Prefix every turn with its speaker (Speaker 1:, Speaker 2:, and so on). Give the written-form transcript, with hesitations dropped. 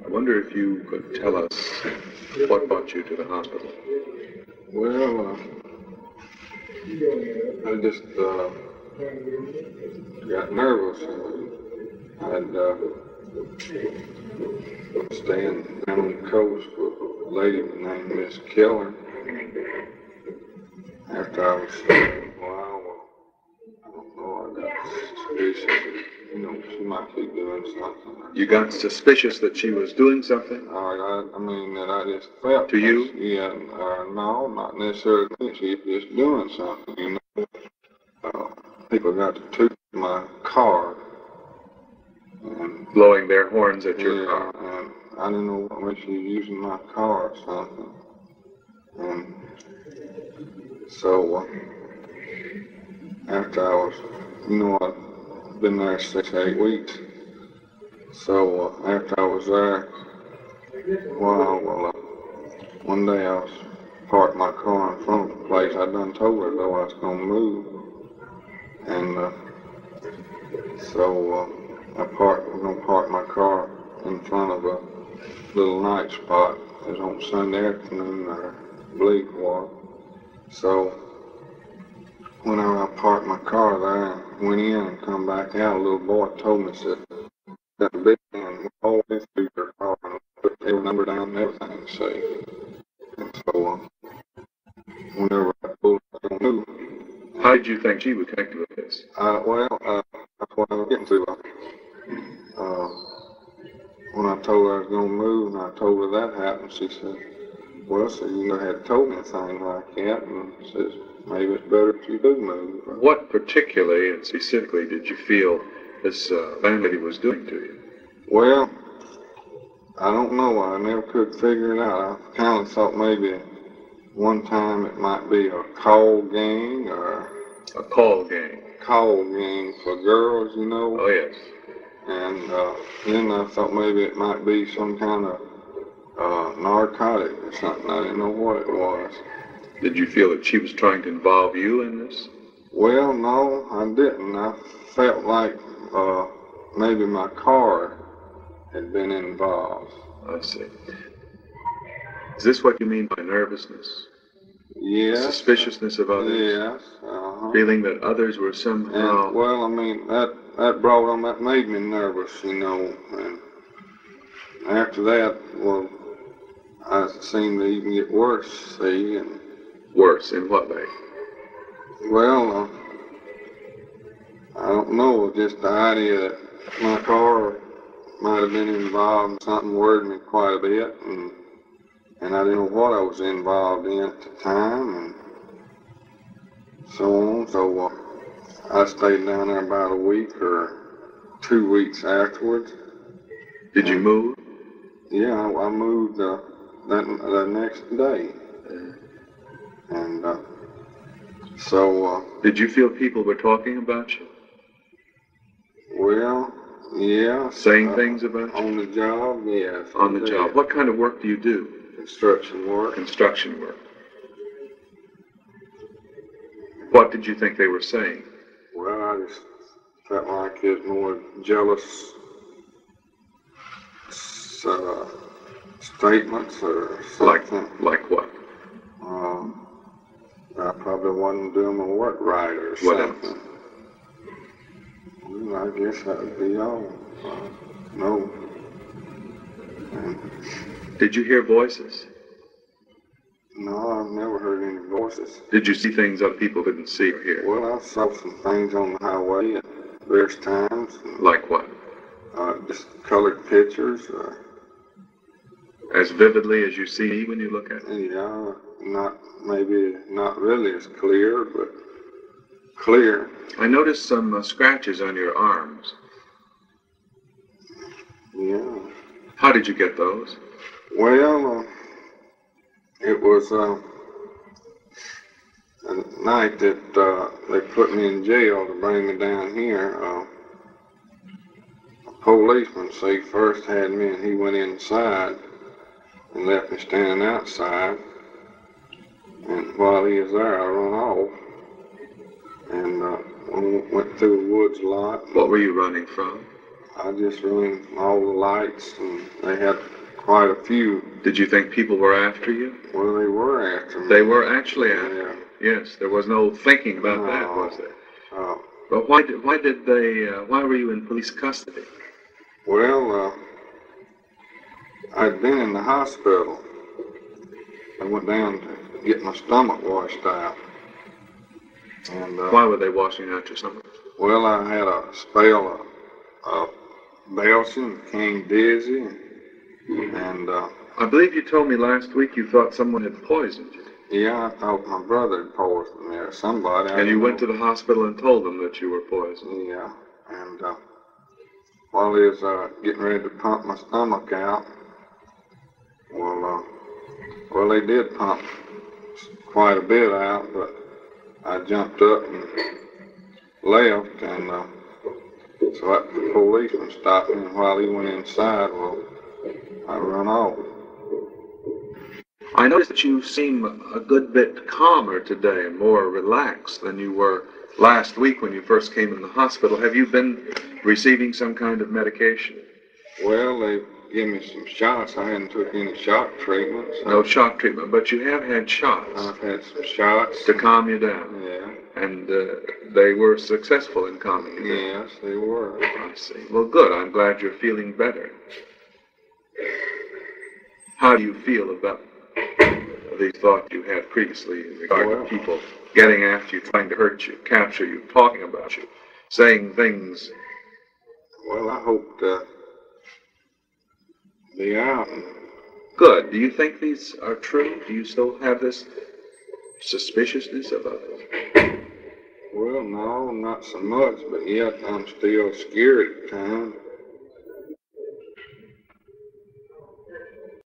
Speaker 1: I wonder if you could tell us what brought you to the hospital.
Speaker 2: Well, I just got nervous. I'd staying down on the coast with a lady named Miss Keller. After I was staying a while, I don't know, I got suspicious that, she might be doing something.
Speaker 1: You got suspicious that she was doing something?
Speaker 2: I mean, that I just felt.
Speaker 1: To you?
Speaker 2: Yeah, no, not necessarily. She was just doing something, People got to toot my car. And
Speaker 1: blowing their horns at your car.
Speaker 2: And I didn't know when she was using my car or something. And so after I was, I'd been there 6 or 8 weeks. So after I was there, one day I was parked my car in front of the place. I done told her though I was going to move. And so we're going to park my car in front of a little night spot. It was on Sunday afternoon, I believe it was. So whenever I parked my car there and went in and come back out, a little boy told me, said, that big man always through your car and put every number down and everything, see. And so whenever I pulled up on move.
Speaker 1: How did you think she would connect with this?
Speaker 2: That's what I was getting to. When I told her I was going to move and I told her that happened, she said, well, so you had told me things like that, and says, maybe it's better if you do move.
Speaker 1: What particularly and specifically did you feel this bandit was doing to you?
Speaker 2: Well, I don't know. I never could figure it out. I kind of thought maybe one time it might be a call gang or...
Speaker 1: A call gang?
Speaker 2: Call gang for girls,
Speaker 1: Oh, yes.
Speaker 2: And then I thought maybe it might be some kind of narcotic or something. I didn't know what it was.
Speaker 1: Did you feel that she was trying to involve you in this?
Speaker 2: Well, no, I didn't. I felt like maybe my car had been involved.
Speaker 1: I see. Is this what you mean by nervousness?
Speaker 2: Yes.
Speaker 1: Suspiciousness of others?
Speaker 2: Yes.
Speaker 1: Feeling that others were somehow...
Speaker 2: And, well, I mean, that made me nervous, And after that, well, I seemed to even get worse, see, and...
Speaker 1: Worse? In what way?
Speaker 2: Well, I don't know, just the idea that my car might have been involved in something worried me quite a bit, and I didn't know what I was involved in at the time, and so on. So I stayed down there about a week or 2 weeks afterwards.
Speaker 1: Did you move?
Speaker 2: Yeah, I moved the next day. And so...
Speaker 1: Did you feel people were talking about you?
Speaker 2: Well, yeah.
Speaker 1: Saying things about you?
Speaker 2: On the job, yes.
Speaker 1: On the job. What kind of work do you do?
Speaker 2: Construction work.
Speaker 1: Construction work. What did you think they were saying?
Speaker 2: Well, I just felt like it was more jealous statements or something.
Speaker 1: Like what?
Speaker 2: I probably wasn't doing my work right or something.
Speaker 1: What else?
Speaker 2: Well, I guess that would be all. No.
Speaker 1: Did you hear voices?
Speaker 2: No, I've never heard any voices.
Speaker 1: Did you see things other people didn't see or hear?
Speaker 2: Well, I saw some things on the highway at various times.
Speaker 1: Like what?
Speaker 2: Just colored pictures.
Speaker 1: As vividly as you see when you look at it?
Speaker 2: Yeah, maybe not really as clear, but clear.
Speaker 1: I noticed some scratches on your arms.
Speaker 2: Yeah.
Speaker 1: How did you get those?
Speaker 2: Well, it was a night that they put me in jail to bring me down here. A policeman, first had me and he went inside and left me standing outside. And while he was there, I run off and went through the woods a lot.
Speaker 1: What were you running from?
Speaker 2: I just ran all the lights, and they had quite a few.
Speaker 1: Did you think people were after you?
Speaker 2: Well, they were after me.
Speaker 1: They were actually after you.
Speaker 2: Yeah.
Speaker 1: Yes, there was no thinking about that, was there?
Speaker 2: Uh,
Speaker 1: But why were you in police custody?
Speaker 2: well, I'd been in the hospital. I went down to get my stomach washed out. And
Speaker 1: Why were they washing out your stomach?
Speaker 2: well, I had a spell of belching, became dizzy, and
Speaker 1: I believe you told me last week you thought someone had poisoned you.
Speaker 2: yeah, I thought my brother had poisoned me or somebody.
Speaker 1: And you went to the hospital and told them that you were poisoned.
Speaker 2: Yeah, and while he was getting ready to pump my stomach out, well, they did pump quite a bit out, but I jumped up and left, and so the policeman stopped me, and while he went inside, well, I run off.
Speaker 1: I noticed that you seem a good bit calmer today and more relaxed than you were last week when you first came in the hospital. Have you been receiving some kind of medication?
Speaker 2: Well, they gave me some shots. I hadn't took any shock treatment. So
Speaker 1: No shock treatment, but you have had shots.
Speaker 2: I've had some shots.
Speaker 1: To calm you down.
Speaker 2: Yeah.
Speaker 1: And they were successful in calming you down.
Speaker 2: Yes, they were.
Speaker 1: I see. Well, good. I'm glad you're feeling better. How do you feel about these thoughts you had previously in regard to people getting after you, trying to hurt you, capture you, talking about you, saying things?
Speaker 2: Well, I hope to be out.
Speaker 1: Good. Do you think these are true? Do you still have this suspiciousness about it?
Speaker 2: Well, no, not so much, but yet I'm still scared at times.